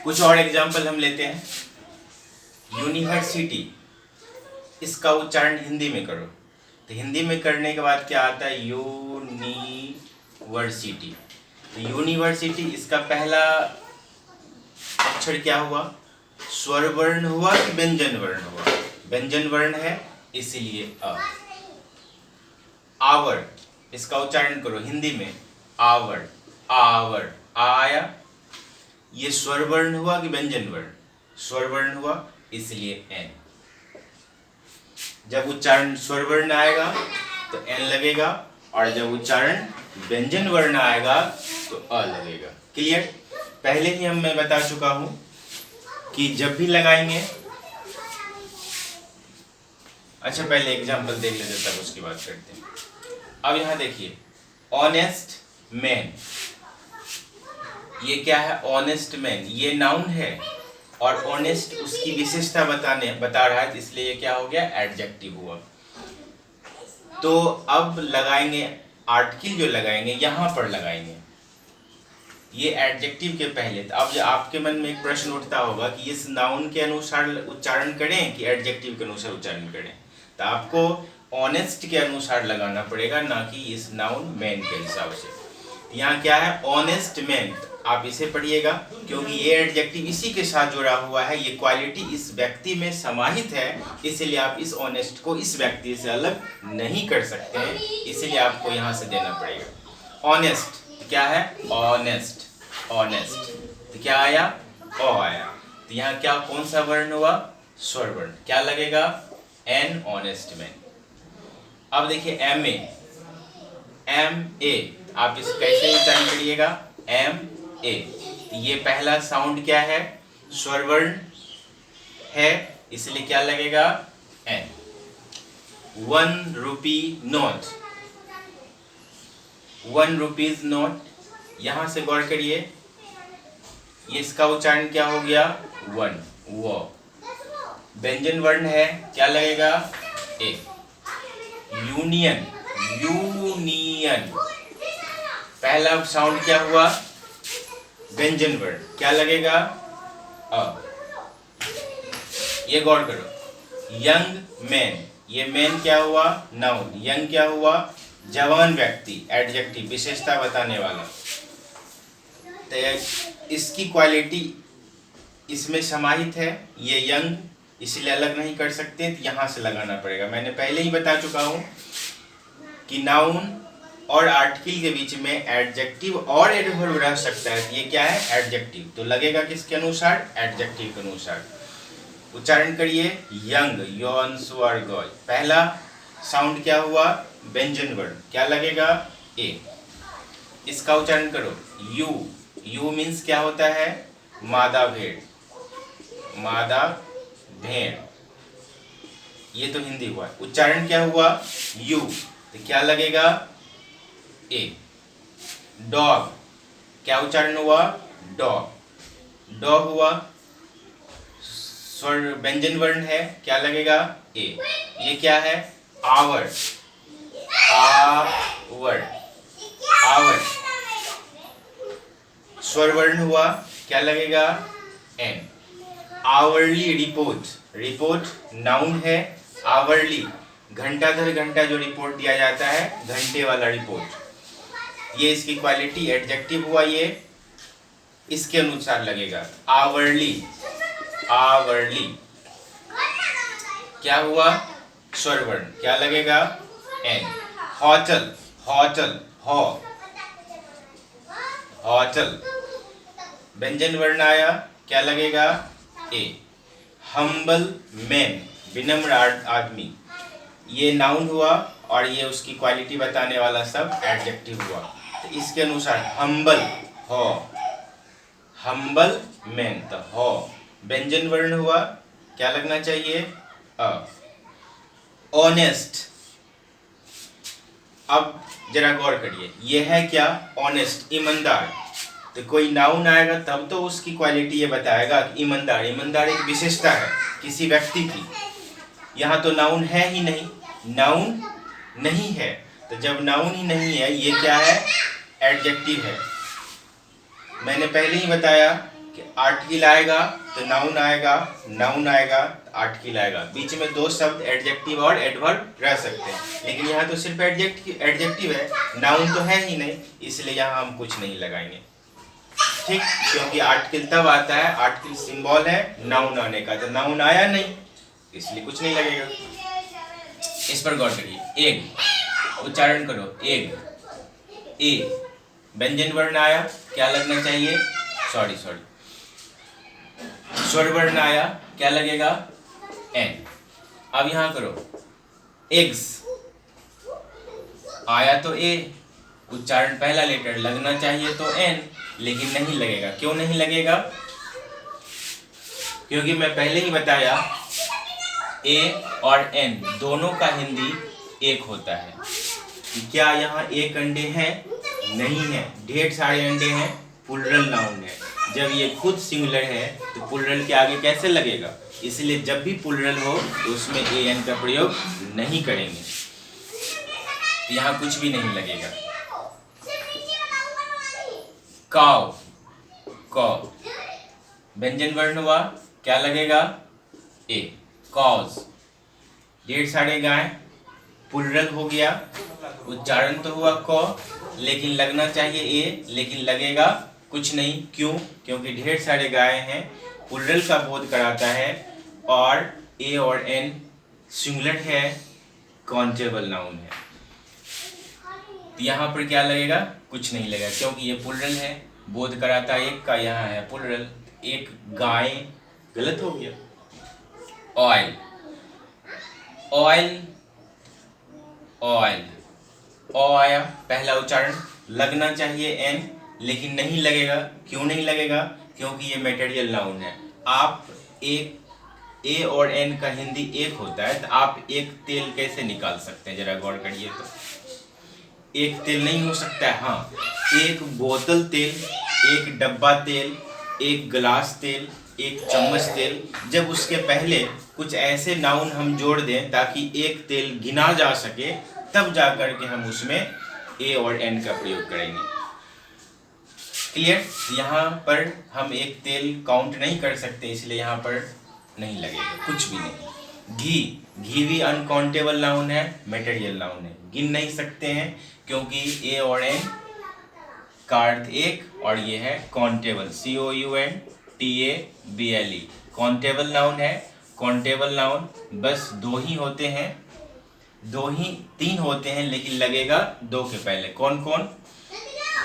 कुछ और एग्जाम्पल हम लेते हैं। यूनिवर्सिटी, इसका उच्चारण हिंदी में करो, तो हिंदी में करने के बाद क्या आता है? यूनिवर्सिटी। तो यूनिवर्सिटी, इसका पहला अक्षर क्या हुआ? स्वर वर्ण हुआ कि व्यंजन वर्ण हुआ? व्यंजन वर्ण है, इसलिए अ। आवर, इसका उच्चारण करो हिंदी में, आवर, आवर, आया, ये स्वर वर्ण हुआ कि व्यंजन वर्ण? स्वर वर्ण हुआ, इसलिए एन। जब उच्चारण स्वर वर्ण आएगा तो एन लगेगा, और जब उच्चारण व्यंजन वर्ण आएगा तो अ लगेगा। क्लियर? पहले ही मैं बता चुका हूं कि जब भी लगाएंगे, अच्छा पहले एग्जांपल देख लेते तब उसकी बात करते हैं। अब यहां देखिए, ऑनेस्ट मैन, ये क्या है? ऑनेस्ट मैन, ये नाउन है और ऑनेस्ट उसकी विशेषता बता रहा है, इसलिए ये क्या हो गया? एडजेक्टिव हुआ। तो अब लगाएंगे आर्टिकल, जो लगाएंगे यहां पर लगाएंगे, ये एडजेक्टिव के पहले। तो अब आपके मन में एक प्रश्न उठता होगा कि इस नाउन के अनुसार उच्चारण करें कि एडजेक्टिव के अनुसार उच्चारण करें? तो आपको ऑनेस्ट के अनुसार लगाना पड़ेगा, ना कि इस नाउन मैन के हिसाब से। यहाँ क्या है? ऑनेस्ट मैन, आप इसे पढ़िएगा क्योंकि ये एडजेक्टिव इसी के साथ जुड़ा हुआ है, ये क्वालिटी इस व्यक्ति में समाहित है, इसलिए आप इस ऑनेस्ट को इस व्यक्ति से अलग नहीं कर सकते हैं, इसलिए आपको यहाँ से देना पड़ेगा। ऑनेस्ट तो क्या है? ऑनेस्ट, ऑनेस्ट तो क्या आया? ओ आया। तो यहाँ क्या, कौन सा वर्ण हुआ? स्वर वर्ण। क्या लगेगा? An, honest man. अब देखिए एम ए, एम ए, आप इस कैसे उच्चारण करिएगा? M A. ये पहला साउंड क्या है? स्वर वर्ण है, इसलिए क्या लगेगा? An. 1 rupee note, 1 rupees note, यहां से गौर करिए, ये इसका उच्चारण क्या हो गया? 1, वो व्यंजन वर्ण है, क्या लगेगा? ए। यूनियन, यूनियन, पहला साउंड क्या हुआ? व्यंजन वर्ण, क्या लगेगा? अ। ये गौर करो। यंग मैन, ये मैन क्या हुआ? नाउन। यंग क्या हुआ? जवान व्यक्ति, एडजेक्टिव, विशेषता बताने वाला। तो इसकी क्वालिटी इसमें समाहित है, ये यंग, इसलिए अलग नहीं कर सकते, तो यहां से लगाना पड़ेगा। मैंने पहले ही बता चुका हूं कि नाउन और आर्टिकल के बीच में एडजेक्टिव और एडवर्ब रह सकता है, तो ये क्या है? एडजेक्टिव। तो लगेगा किसके अनुसार? एडजेक्टिव के अनुसार। उच्चारण करिए, यंग, यौन, स्वर, गॉय, पहला साउंड क्या हुआ? व्यंजन वर्ण, क्या लगेगा? ए। इसका उच्चारण करो, यू, यू मीन्स क्या होता है? मादा भेड़, मादा भेड़, ये तो हिंदी हुआ। उच्चारण क्या हुआ? यू, तो क्या लगेगा? ए। डॉग, क्या उच्चारण हुआ? डॉग, डॉग हुआ, स्वर व्यंजन वर्ण है, क्या लगेगा? ए। ये क्या है? आवर, आवर, आवर, स्वर वर्ण हुआ, क्या लगेगा? An. Hourly report, report noun है, आवरली घंटा दर घंटा जो रिपोर्ट दिया जाता है, घंटे वाला रिपोर्ट, ये इसकी क्वालिटी एडजेक्टिव हुआ, ये इसके अनुसार लगेगा। आवरली, आवरली, क्या हुआ? स्वर वर्ण, क्या लगेगा? एन। होटल, होटल, हो, होटल, व्यंजन वर्ण आया, क्या लगेगा? ए। हम्बल मैन, विनम्र आदमी, ये नाउन हुआ और ये उसकी क्वालिटी बताने वाला सब एडजेक्टिव हुआ, तो इसके अनुसार हम्बल, हो, हम्बल मैन, तो हो व्यंजन वर्ण हुआ, क्या लगना चाहिए? अ। ऑनेस्ट, अब जरा गौर करिए, ये है क्या? ऑनेस्ट, ईमानदार। तो कोई नाउन आएगा तब तो उसकी क्वालिटी ये बताएगा कि ईमानदार, ईमानदार एक विशेषता है किसी व्यक्ति की, यहाँ तो नाउन है ही नहीं, नाउन नहीं है, तो जब नाउन ही नहीं है, ये क्या है? एडजेक्टिव है। मैंने पहले ही बताया कि आर्टिकल आएगा तो नाउन आएगा, नाउन आएगा तो आर्टिकल आएगा, बीच में दो शब्द एडजेक्टिव और एडवर्ब रह सकते हैं, लेकिन यहाँ तो सिर्फ एडजेक्टिव है, नाउन तो है ही नहीं, इसलिए यहाँ हम कुछ नहीं लगाएंगे। ठीक, क्योंकि आर्टिकल तब आता है, आर्टिकल सिंबल है नाउन आने का, तो नाउन आया नहीं इसलिए कुछ नहीं लगेगा। इस पर गौर करिए। एग, उच्चारण करो एग, ए व्यंजन वर्ण आया, क्या लगना चाहिए, सॉरी स्वर वर्ण आया, क्या लगेगा, एन। अब यहां करो एग्स, आया तो ए, उच्चारण पहला लेटर लगना चाहिए तो एन, लेकिन नहीं लगेगा। क्यों नहीं लगेगा, क्योंकि मैं पहले ही बताया ए और एन दोनों का हिंदी एक होता है। क्या यहाँ एक अंडे हैं, नहीं है, ढेर सारे अंडे हैं, प्लुरल नाउन है। जब ये खुद सिंगुलर है तो प्लुरल के आगे कैसे लगेगा, इसलिए जब भी प्लुरल हो तो उसमें ए एन का प्रयोग नहीं करेंगे, यहाँ कुछ भी नहीं लगेगा। काव, कौ व्यंजन वर्ण हुआ, क्या लगेगा, ए, कॉज। ढेर सारे गाय, प्लुरल हो गया, उच्चारण तो हुआ कौ, लेकिन लगना चाहिए ए, लेकिन लगेगा कुछ नहीं। क्यों, क्योंकि ढेर सारे गाय हैं, प्लुरल का बोध कराता है, और ए और एन सिंगुलर है, काउंटेबल नाउन है। यहाँ पर क्या लगेगा, कुछ नहीं लगेगा, क्योंकि ये प्लुरल है, बोध कराता है एक का, यहाँ है प्लुरल, एक गाय, गलत हो गया। ऑयल, ऑयल, ऑयल, ओ आया, पहला उच्चारण लगना चाहिए एन, लेकिन नहीं लगेगा। क्यों नहीं लगेगा, क्योंकि ये मटेरियल नाउन है। आप एक ए और एन का हिंदी एक होता है, तो आप एक तेल कैसे निकाल सकते हैं, जरा गौर करिए तो। एक तेल नहीं हो सकता है, हाँ, एक बोतल तेल, एक डब्बा तेल, एक गिलास तेल, एक चम्मच तेल, जब उसके पहले कुछ ऐसे नाउन हम जोड़ दें ताकि एक तेल गिना जा सके, तब जाकर के हम उसमें ए और एन का प्रयोग करेंगे। क्लियर, यहाँ पर हम एक तेल काउंट नहीं कर सकते, इसलिए यहाँ पर नहीं लगेगा, कुछ भी नहीं। घी, घी भी अनकाउंटेबल नाउन है, मटेरियल नाउन है, गिन नहीं सकते हैं, क्योंकि ए और एन का अर्थ एक, और ये है काउंटेबल, COUNTABLE, काउंटेबल नाउन है। काउंटेबल नाउन बस दो ही होते हैं, दो ही तीन होते हैं, लेकिन लगेगा दो के पहले। कौन कौन,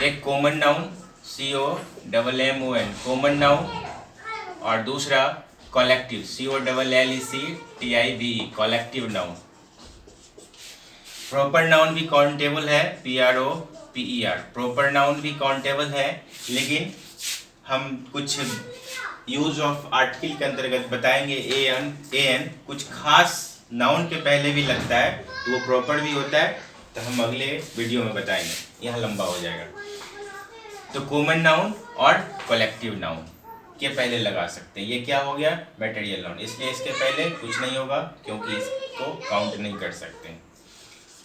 एक common noun COMMON common noun, और दूसरा collective COLLECTIVE collective noun. Proper noun भी काउंटेबल है, PROPER प्रॉपर नाउन भी काउंटेबल है, लेकिन हम कुछ यूज ऑफ आर्टिकल के अंतर्गत बताएंगे। एन कुछ खास नाउन के पहले भी लगता है, तो वो प्रॉपर भी होता है, तो हम अगले वीडियो में बताएंगे, यहाँ लंबा हो जाएगा। तो कॉमन नाउन और कलेक्टिव नाउन के पहले लगा सकते हैं। ये क्या हो गया, मटेरियल नाउन, इसलिए इसके पहले कुछ नहीं होगा, क्योंकि इसको काउंट नहीं कर सकते।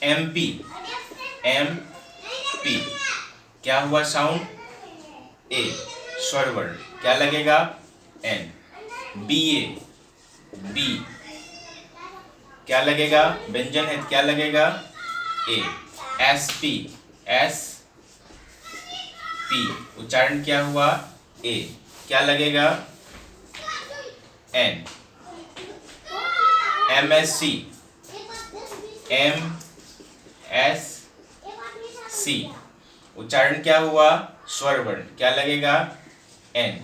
MP, MP क्या हुआ, साउंड ए, स्वर वर्ण, क्या लगेगा, एन। BA, बी क्या लगेगा, व्यंजन है, क्या लगेगा, ए। SP, उच्चारण क्या हुआ, ए, क्या लगेगा, एन। MSC, उच्चारण क्या हुआ, स्वर वर्ण, क्या लगेगा, an.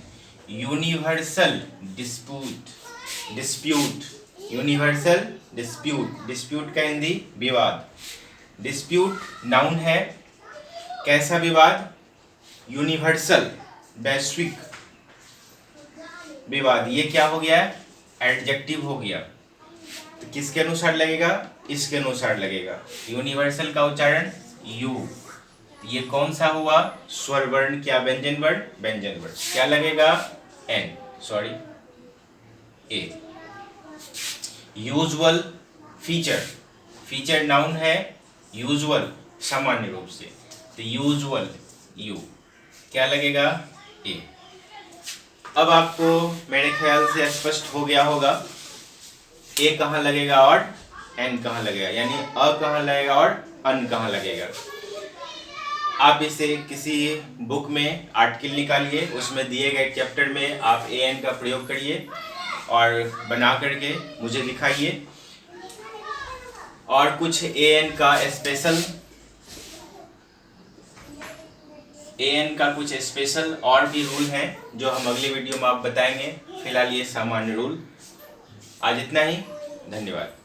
Universal dispute, universal dispute का हिंदी विवाद। डिस्प्यूट नाउन है, कैसा विवाद, यूनिवर्सल वैश्विक विवाद। ये क्या हो गया, एडजेक्टिव हो गया, तो किसके अनुसार लगेगा, इसके अनुसार लगेगा। यूनिवर्सल का उच्चारण यू, ये कौन सा हुआ, स्वर वर्ण, क्या व्यंजन वर्ण, व्यंजन वर्ण, क्या लगेगा, एन, सॉरी ए। यूजुअल, फीचर नाउन है, यूजुअल सामान्य रूप से, तो यूजुअल यू, क्या लगेगा, ए। अब आपको मेरे ख्याल से स्पष्ट हो गया होगा ए कहाँ लगेगा और एन कहाँ लगेगा, यानी अ कहाँ लगेगा और अन कहाँ लगेगा। आप इसे किसी बुक में आर्टिकल निकालिए, उसमें दिए गए चैप्टर में आप ए एन का प्रयोग करिए और बना करके मुझे दिखाइए। और कुछ ए एन का कुछ स्पेशल और भी रूल हैं जो हम अगली वीडियो में आप बताएंगे। फिलहाल ये सामान्य रूल। आज इतना ही, धन्यवाद।